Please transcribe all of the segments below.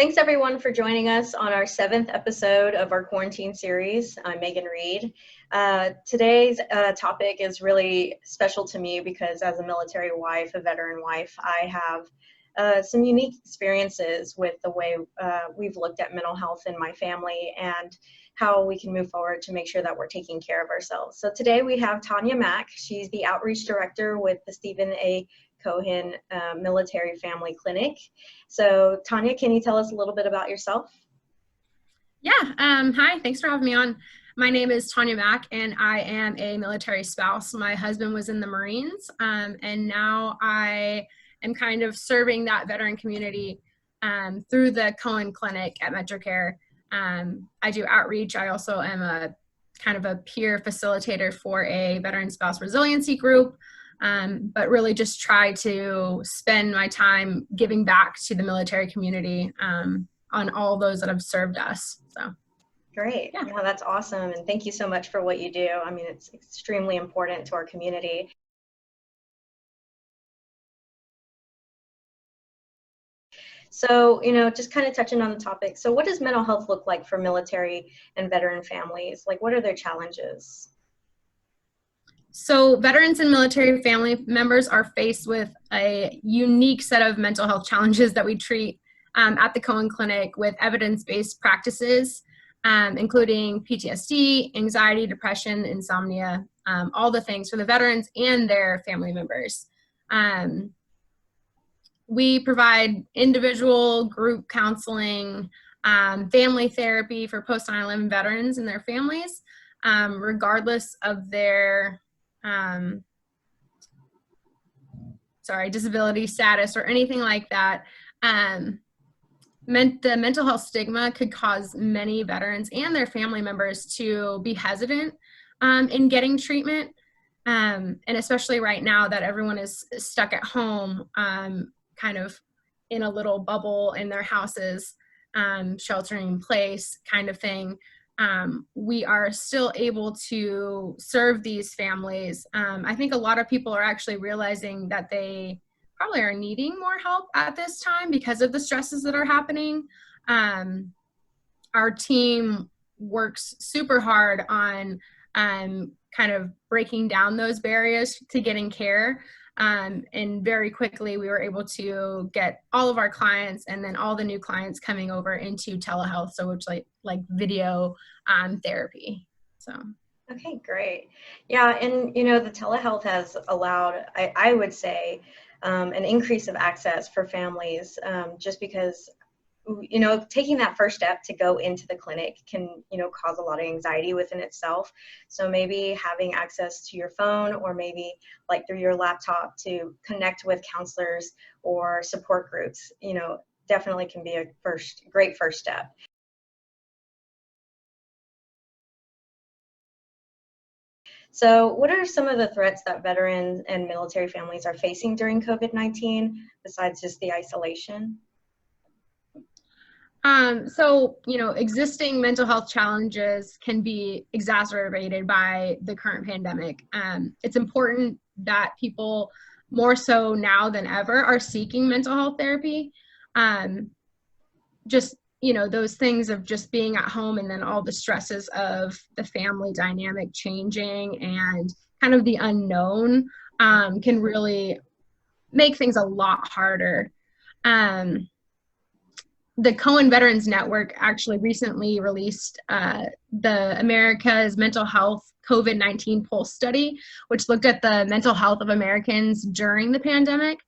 Thanks everyone for joining us on our 7th episode of our quarantine series. I'm Megan Reed. Today's topic is really special to me because as a military wife, a veteran wife, I have some unique experiences with the way we've looked at mental health in my family and how we can move forward to make sure that we're taking care of ourselves. So today we have Tanya Mack. She's the outreach director with the Stephen A. Cohen Military Family Clinic. So Tanya, can you tell us a little bit about yourself? Yeah, hi, thanks for having me on. My name is Tanya Mack, and I am a military spouse. My husband was in the Marines, and now I am kind of serving that veteran community through the Cohen Clinic at MetroCare. I do outreach. I also am a kind of a peer facilitator for a veteran spouse resiliency group, but really just try to spend my time giving back to the military community on all those that have served us. So Great. Yeah, that's awesome. And thank you so much for what you do. I mean, it's extremely important to our community. So, just kind of touching on the topic. So what does mental health look like for military and veteran families? Like, what are their challenges? So veterans and military family members are faced with a unique set of mental health challenges that we treat at the Cohen Clinic with evidence-based practices, including PTSD, anxiety, depression, insomnia, all the things for the veterans and their family members. We provide individual, group counseling, family therapy for post 9/11 veterans and their families, regardless of their disability status or anything like that. The mental health stigma could cause many veterans and their family members to be hesitant in getting treatment. And especially right now that everyone is stuck at home, kind of in a little bubble in their houses, sheltering in place kind of thing. We are still able to serve these families. I think a lot of people are actually realizing that they probably are needing more help at this time because of the stresses that are happening. Our team works super hard on kind of breaking down those barriers to getting care. And very quickly, we were able to get all of our clients and then all the new clients coming over into telehealth, so which like video therapy. So. Okay, great. Yeah, and the telehealth has allowed, I would say, an increase of access for families, just because taking that first step to go into the clinic can, cause a lot of anxiety within itself. So maybe having access to your phone or maybe like through your laptop to connect with counselors or support groups, definitely can be a great first step. So what are some of the threats that veterans and military families are facing during COVID-19 besides just the isolation? So, existing mental health challenges can be exacerbated by the current pandemic. It's important that people more so now than ever are seeking mental health therapy. Just, those things of just being at home and then all the stresses of the family dynamic changing and kind of the unknown can really make things a lot harder. The Cohen Veterans Network actually recently released the America's Mental Health COVID-19 Pulse Study, which looked at the mental health of Americans during the pandemic,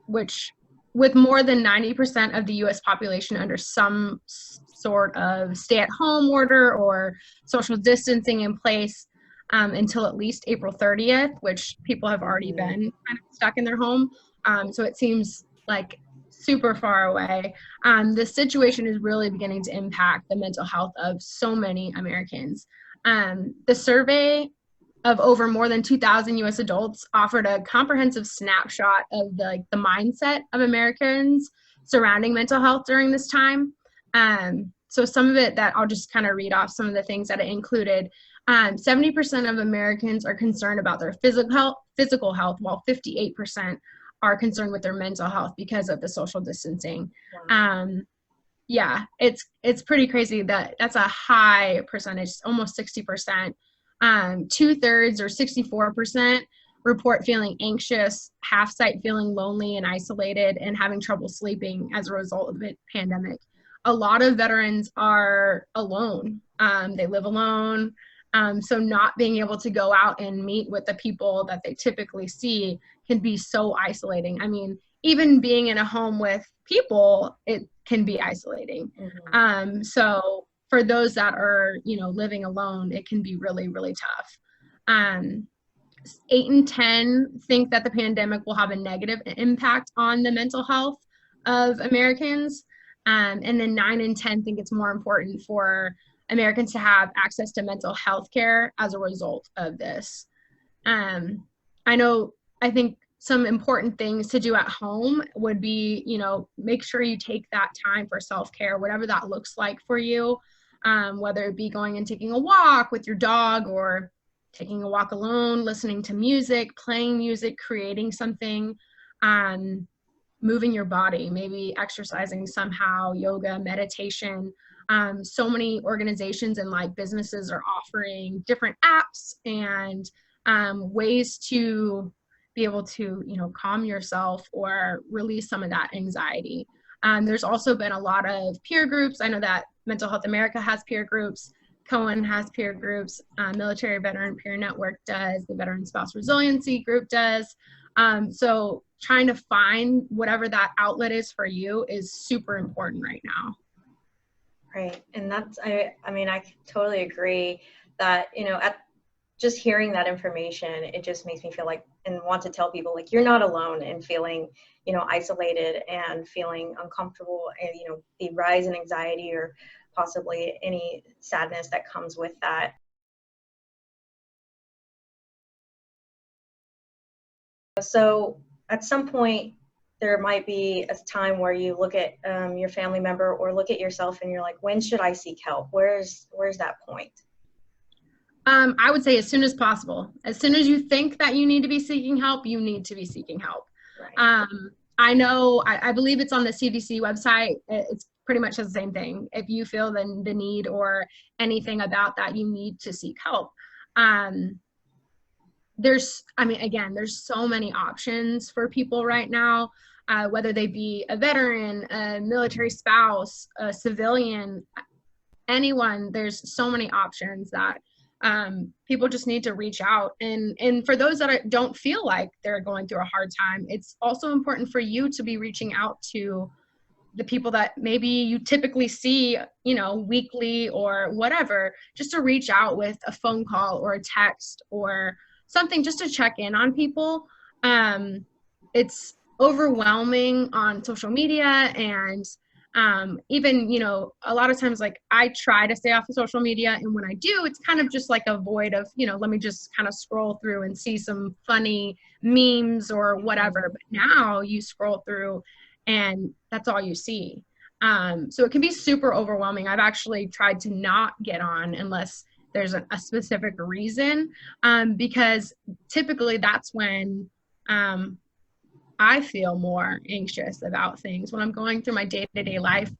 which with more than 90% of the US population under some sort of stay-at-home order or social distancing in place until at least April 30th, which people have already been kind of stuck in their home. So it seems like super far away. The situation is really beginning to impact the mental health of so many Americans. The survey of over more than 2,000 US adults offered a comprehensive snapshot of the mindset of Americans surrounding mental health during this time. So some of it that I'll just kind of read off some of the things that it included. 70% of Americans are concerned about their physical health, while 58% are concerned with their mental health because of the social distancing. Wow. Yeah, it's pretty crazy that that's a high percentage, almost 60%. 2/3 or 64% report feeling anxious, half sight feeling lonely and isolated, and having trouble sleeping as a result of the pandemic. A lot of veterans are alone. They live alone. So not being able to go out and meet with the people that they typically see can be so isolating. I mean, even being in a home with people, it can be isolating. Mm-hmm. So for those that are, living alone, it can be really, really tough. 8 in 10 think that the pandemic will have a negative impact on the mental health of Americans. And then 9 in 10 think it's more important for Americans to have access to mental health care as a result of this. I think some important things to do at home would be, make sure you take that time for self-care, whatever that looks like for you, whether it be going and taking a walk with your dog or taking a walk alone, listening to music, playing music, creating something, moving your body, maybe exercising somehow, yoga, meditation. So many organizations and like businesses are offering different apps and ways to be able to, calm yourself or release some of that anxiety. There's also been a lot of peer groups. I know that Mental Health America has peer groups. Cohen has peer groups. Military Veteran Peer Network does. The Veteran Spouse Resiliency Group does. So trying to find whatever that outlet is for you is super important right now. Right. And I mean, I totally agree that, at just hearing that information, it just makes me feel like, and want to tell people, like, you're not alone in feeling, isolated and feeling uncomfortable, and, the rise in anxiety or possibly any sadness that comes with that. So at some point, there might be a time where you look at your family member or look at yourself and you're like, when should I seek help? Where's that point? I would say as soon as possible. As soon as you think that you need to be seeking help, you need to be seeking help. Right. I know, I believe it's on the CDC website. It's pretty much the same thing. If you feel the need or anything about that, you need to seek help. There's so many options for people right now, whether they be a veteran, a military spouse, a civilian, anyone. There's so many options that people just need to reach out. And for those that don't feel like they're going through a hard time, it's also important for you to be reaching out to the people that maybe you typically see, weekly or whatever, just to reach out with a phone call or a text or something, just to check in on people. It's overwhelming on social media, and even, a lot of times, like, I try to stay off of social media, and when I do, it's kind of just like a void of, let me just kind of scroll through and see some funny memes or whatever. But now you scroll through and that's all you see. So it can be super overwhelming. I've actually tried to not get on unless there's a specific reason, because typically that's when I feel more anxious about things. When I'm going through my day-to-day life,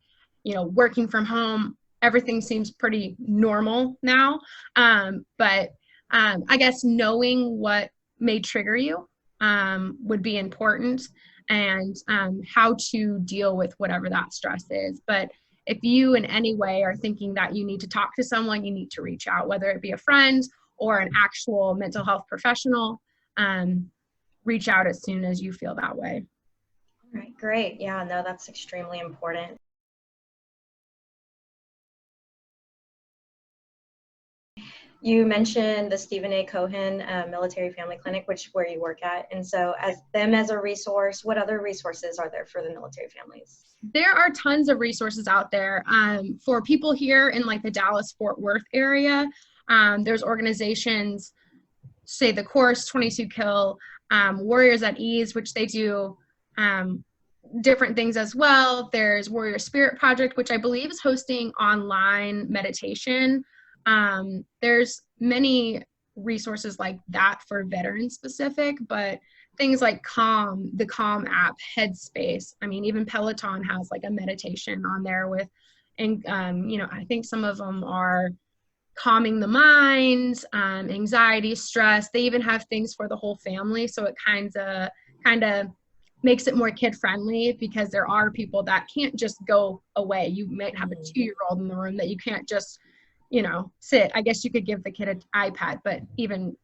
working from home, everything seems pretty normal now. But I guess knowing what may trigger you would be important, and how to deal with whatever that stress is. But if you in any way are thinking that you need to talk to someone, you need to reach out, whether it be a friend or an actual mental health professional. Reach out as soon as you feel that way. All right, great. Yeah, no, that's extremely important. You mentioned the Stephen A. Cohen Military Family Clinic, where you work at. And so as a resource, what other resources are there for the military families? There are tons of resources out there for people here in like the Dallas-Fort Worth area. There's organizations, say the Course, 22 Kill, Warriors at Ease, which they do different things as well. There's Warrior Spirit Project, which I believe is hosting online meditation. There's many resources like that for veteran specific, but things like Calm, the Calm app, Headspace. I mean, even Peloton has like a meditation on there with, and you know, I think some of them are calming the mind, anxiety, stress. They even have things for the whole family, so it kind of makes it more kid friendly, because there are people that can't just go away. You might have a 2-year-old in the room that you can't just, you know, sit. I guess you could give the kid an iPad, but even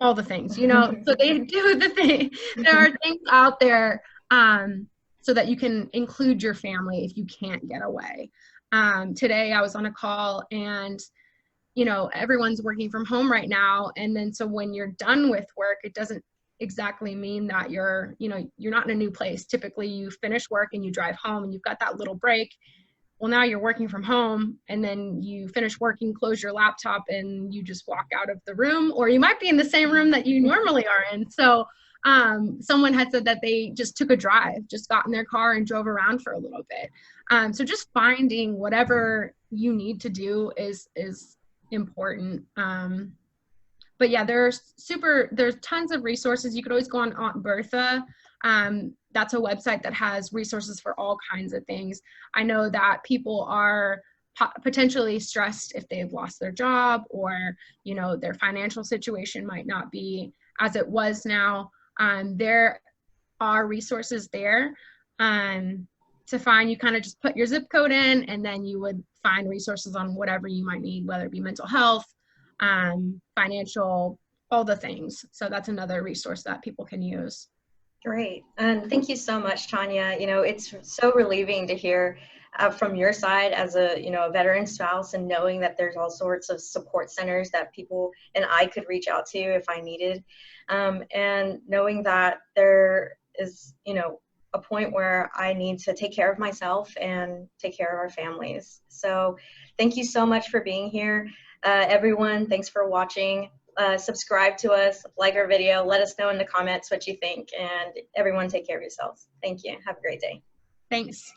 all the things, you know, so they do the thing. There are things out there so that you can include your family if you can't get away. Today I was on a call, and you know, everyone's working from home right now, and then so when you're done with work, it doesn't exactly mean that you're, you know, you're not in a new place. Typically you finish work and you drive home and you've got that little break. Well, now you're working from home, and then you finish working, close your laptop, and you just walk out of the room, or you might be in the same room that you normally are in. So someone had said that they just took a drive, just got in their car and drove around for a little bit. So just finding whatever you need to do is important. But yeah, there's tons of resources. You could always go on Aunt Bertha. That's a website that has resources for all kinds of things. I know that people are potentially stressed if they've lost their job, or, you know, their financial situation might not be as it was now. There are resources there to find. You kind of just put your zip code in, and then you would find resources on whatever you might need, whether it be mental health, financial, all the things. So that's another resource that people can use. Great. And thank you so much, Tanya. You know, it's so relieving to hear from your side as a, you know, a veteran spouse, and knowing that there's all sorts of support centers that people and I could reach out to if I needed. And knowing that there is, you know, a point where I need to take care of myself and take care of our families. So thank you so much for being here. Everyone, thanks for watching. Subscribe to us, like our video, let us know in the comments what you think, and everyone take care of yourselves. Thank you. Have a great day. Thanks.